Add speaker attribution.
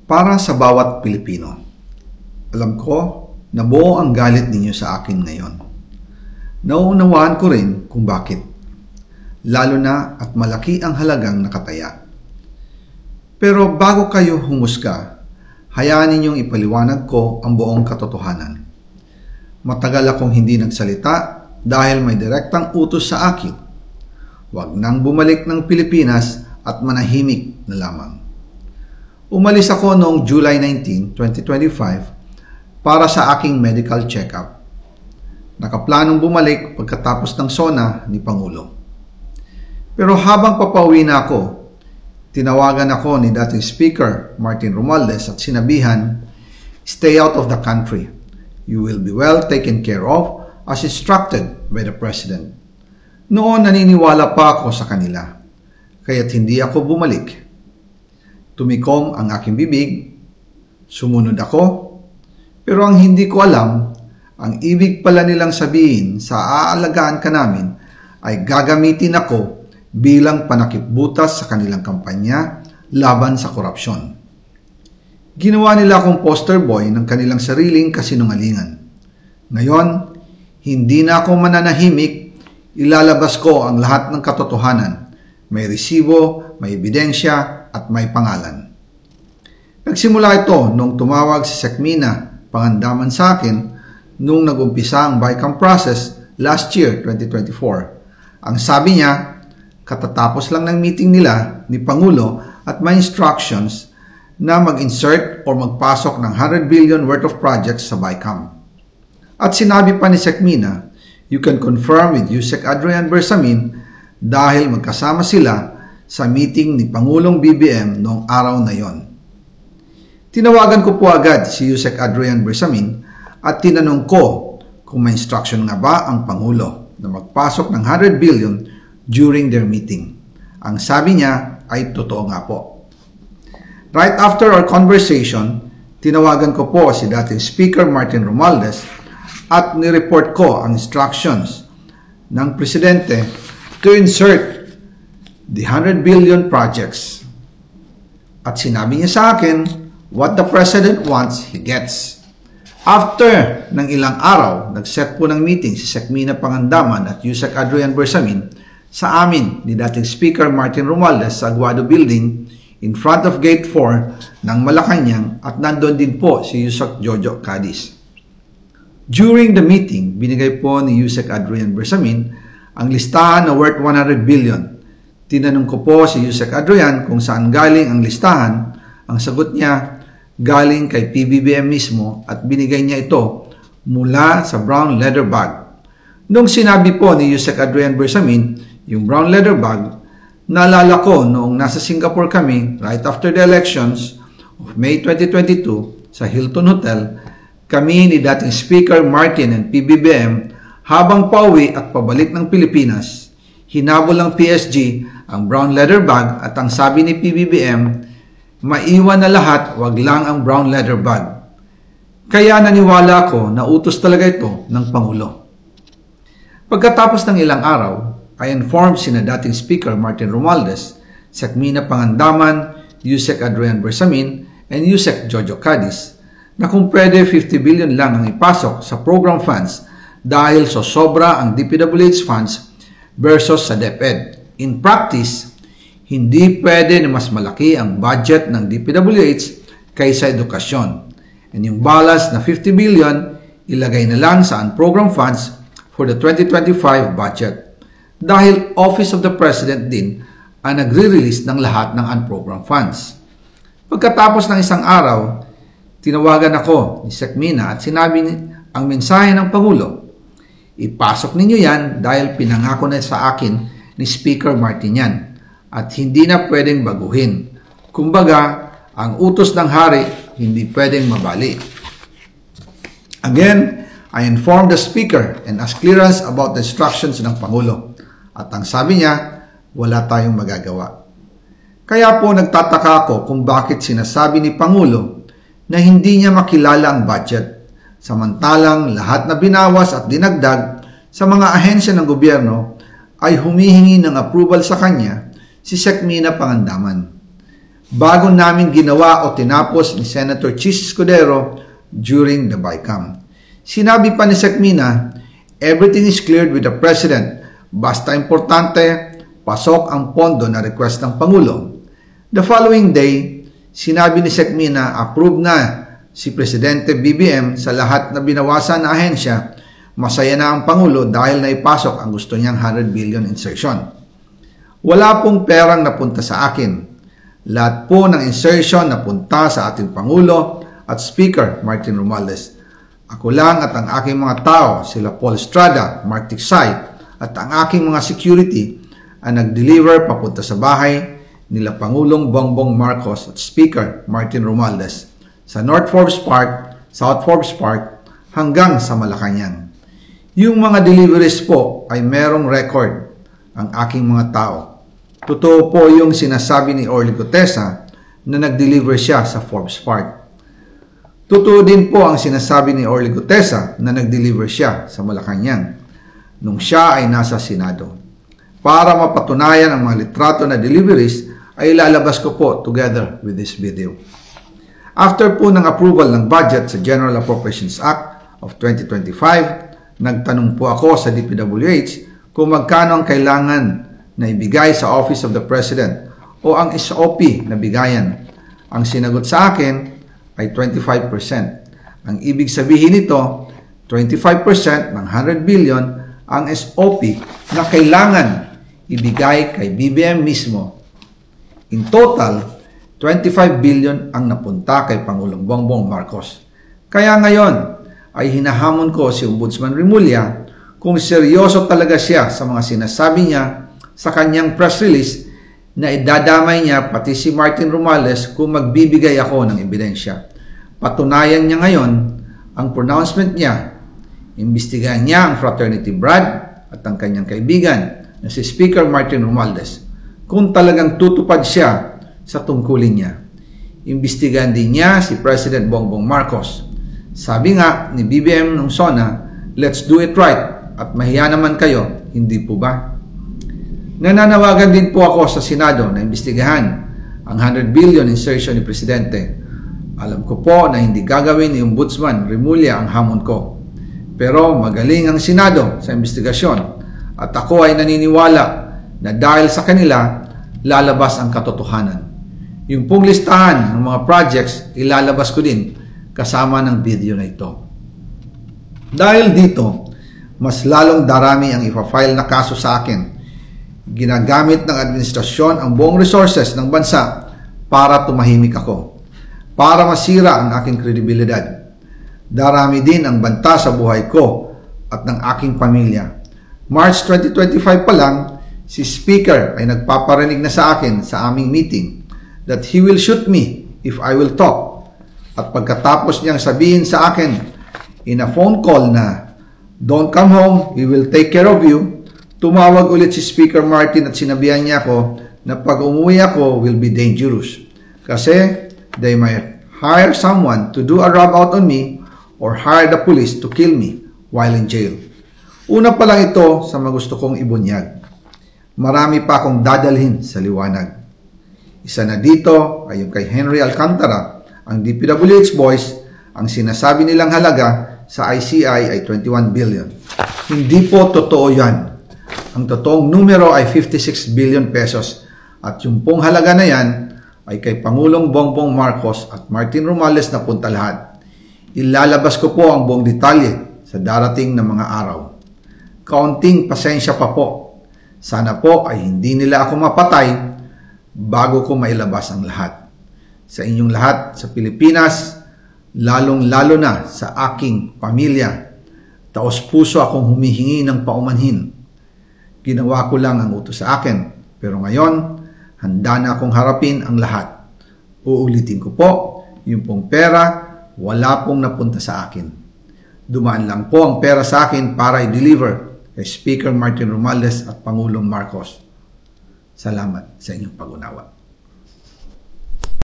Speaker 1: Para sa bawat Pilipino. Alam ko na buo ang galit ninyo sa akin ngayon. Nauunawaan ko rin kung bakit. Lalo na at malaki ang halagang nakataya. Pero bago kayo humusga, hayaan ninyong ipaliwanag ko ang buong katotohanan. Matagal akong hindi nagsalita dahil may direktang utos sa akin. Huwag nang bumalik ng Pilipinas at manahimik na lamang. Umalis ako noong July 19, 2025 para sa aking medical check-up. Nakaplanong bumalik pagkatapos ng SONA ni Pangulo. Pero habang papauwi na ako, tinawagan ako ni dating Speaker Martin Romualdez at sinabihan, "Stay out of the country. You will be well taken care of as instructed by the President." Noon naniniwala pa ako sa kanila, kaya't hindi ako bumalik. Tumikom ang aking bibig, sumunod ako, pero ang hindi ko alam, ang ibig pala nilang sabihin sa aalagaan ka namin ay gagamitin ako bilang panakipbutas sa kanilang kampanya laban sa korupsyon. Ginawa nila akong poster boy ng kanilang sariling kasinungalingan. Ngayon, hindi na ako mananahimik, ilalabas ko ang lahat ng katotohanan. May resibo, may ebidensya, at may pangalan. Nagsimula ito nung tumawag si Sekmina Pangandaman sa akin nung nag-umpisa ang BICAM process last year, 2024. Ang sabi niya, katatapos lang ng meeting nila ni Pangulo at may instructions na mag-insert or magpasok ng 100 billion worth of projects sa BICAM. At sinabi pa ni Sekmina, "You can confirm with Yusek Adrian Bersamin dahil magkasama sila sa meeting ni Pangulong BBM noong araw na yon." Tinawagan ko po agad si Yusek Adrian Bersamin at tinanong ko kung may instruction nga ba ang Pangulo na magpasok ng 100 billion during their meeting. Ang sabi niya ay totoo nga po. Right after our conversation, tinawagan ko po si dating Speaker Martin Romualdez at nireport ko ang instructions ng Presidente to insert the 100 billion projects. At sinabi niya sa akin, what the President wants, he gets. After ng ilang araw, nag-set po ng meeting si Sekmina Pangandaman at Yusek Adrian Bersamin sa amin ni dating Speaker Martin Romualdez sa Aguado Building in front of Gate 4 ng Malacanang at nandun din po si Yusek Jojo Cadiz. During the meeting, binigay po ni Yusek Adrian Bersamin ang listahan na worth 100 billion. Tinanong ko po si Yusek Adrian kung saan galing ang listahan. Ang sagot niya, galing kay PBBM mismo at binigay niya ito mula sa brown leather bag. Nung sinabi po ni Yusek Adrian Bersamin, yung brown leather bag, naalala ko noong nasa Singapore kami right after the elections of May 2022 sa Hilton Hotel, kami ni dating Speaker Martin and PBBM habang pauwi at pabalik ng Pilipinas, hinabol ng PSG ang brown leather bag at ang sabi ni PBBM, maiwan na lahat, wag lang ang brown leather bag. Kaya naniwala ko na utos talaga ito ng Pangulo. Pagkatapos ng ilang araw, I informed sina dating Speaker Martin Romualdez, Sekmina Pangandaman, Yusek Adrian Bersamin, and Yusek Jojo Cadiz na kung pwede 50 billion lang ang ipasok sa program funds dahil so sobra ang DPWH funds versus sa DepEd. In practice, hindi pwede na mas malaki ang budget ng DPWH kaysa edukasyon. And yung balance na 50 billion, ilagay na lang sa unprogrammed funds for the 2025 budget. Dahil Office of the President din ang nagre-release ng lahat ng unprogrammed funds. Pagkatapos ng isang araw, tinawagan ako ni Sekmina at sinabi ang mensahe ng Pangulo, ipasok ninyo yan dahil pinangako na sa akin ni Speaker Martin yan at hindi na pwedeng baguhin. Kumbaga, ang utos ng hari hindi pwedeng mabali. Again, I informed the Speaker and asked clearance about the instructions ng Pangulo. At ang sabi niya, wala tayong magagawa. Kaya po nagtataka ako kung bakit sinasabi ni Pangulo na hindi niya makilala ang budget, samantalang lahat na binawas at dinagdag sa mga ahensya ng gobyerno ay humihingi ng approval sa kanya si Sekmina Pangandaman. bago namin ginawa o tinapos ni Senator Chis Escudero during the BICAM. Sinabi pa ni Sekmina, everything is cleared with the President. Basta importante, pasok ang pondo na request ng Pangulo. The following day, sinabi ni Sekmina, approve na si Presidente BBM sa lahat na binawasan na ahensya. Masaya na ang Pangulo dahil naipasok ang gusto niyang 100 billion insertion. Wala pong perang napunta sa akin. Lahat po ng insertion napunta sa ating Pangulo at Speaker Martin Romualdez. Ako lang at ang aking mga tao, sila Paul Estrada, Mark Tiksay, at ang aking mga security ang nag-deliver papunta sa bahay nila Pangulong Bongbong Marcos at Speaker Martin Romualdez sa North Forbes Park, South Forbes Park, hanggang sa Malacanang. Yung mga deliveries po ay merong record ang aking mga tao. Totoo po yung sinasabi ni Orly Gutesa na nag-deliver siya sa Forbes Park. Totoo din po ang sinasabi ni Orly Gutesa na nag-deliver siya sa Malacanang nung siya ay nasa Senado. Para mapatunayan ang mga litrato na deliveries ay ilalabas ko po together with this video. After po ng approval ng budget sa General Appropriations Act of 2025, nagtanong po ako sa DPWH kung magkano ang kailangan na ibigay sa Office of the President o ang SOP na bigayan. Ang sinagot sa akin ay 25%. Ang ibig sabihin nito, 25% ng 100 billion ang SOP na kailangan ibigay kay BBM mismo. In total, 25 billion ang napunta kay Pangulong Bongbong Marcos. Kaya ngayon ay hinahamon ko si Ombudsman Remulla kung seryoso talaga siya sa mga sinasabi niya sa kanyang press release na idadamay niya pati si Martin Romualdez kung magbibigay ako ng ebidensya. Patunayan niya ngayon ang pronouncement niya. Imbestigahan niya ang fraternity Brad at ang kanyang kaibigan na si Speaker Martin Romualdez kung talagang tutupad siya sa tungkulin niya. Imbestigahan din niya si President Bongbong Marcos. Sabi nga ni BBM nung SONA, let's do it right at mahiya naman kayo, hindi po ba? Nananawagan din po ako sa Senado na imbestigahan ang 100 billion insertion ni Presidente. Alam ko po na hindi gagawin ni Ombudsman Remulla ang hamon ko. Pero magaling ang Senado sa investigasyon at ako ay naniniwala na dahil sa kanila, lalabas ang katotohanan. Yung pong listahan ng mga projects, ilalabas ko din kasama ng video na ito. Dahil dito, mas lalong darami ang ipa-file na kaso sa akin. Ginagamit ng administrasyon ang buong resources ng bansa para tumahimik ako, para masira ang aking kredibilidad. Darami din ang banta sa buhay ko at ng aking pamilya. March 2025 pa lang, si Speaker ay nagpaparinig na sa akin sa aming meeting that he will shoot me if I will talk. At pagkatapos niyang sabihin sa akin in a phone call na, don't come home, we will take care of you, tumawag ulit si Speaker Martin at sinabihan niya ako na pag umuwi ako will be dangerous. Kasi they might hire someone to do a rub out on me or hire the police to kill me while in jail. Una pa lang ito sa mga gusto kong ibunyag. Marami pa akong dadalhin sa liwanag. Isa na dito ay yung kay Henry Alcantara, ang DPWH boys, ang sinasabi nilang halaga sa ICI ay 21 billion. Hindi po totoo yan. Ang totoong numero ay 56 billion pesos at yung pong halaga na yan ay kay Pangulong Bongbong Marcos at Martin Romualdez na punta lahat. Ilalabas ko po ang buong detalye sa darating na mga araw. Kaunting pasensya pa po. Sana po ay hindi nila ako mapatay bago ko mailabas ang lahat. Sa inyong lahat sa Pilipinas, lalong-lalo na sa aking pamilya, taos-puso akong humihingi ng paumanhin. Ginawa ko lang ang utos sa akin, pero ngayon, handa na akong harapin ang lahat. Uulitin ko po, yung pong pera, wala pong napunta sa akin. Dumaan lang po ang pera sa akin para i-deliver kay Speaker Martin Romualdez at Pangulong Marcos. Salamat sa inyong pag-unawa.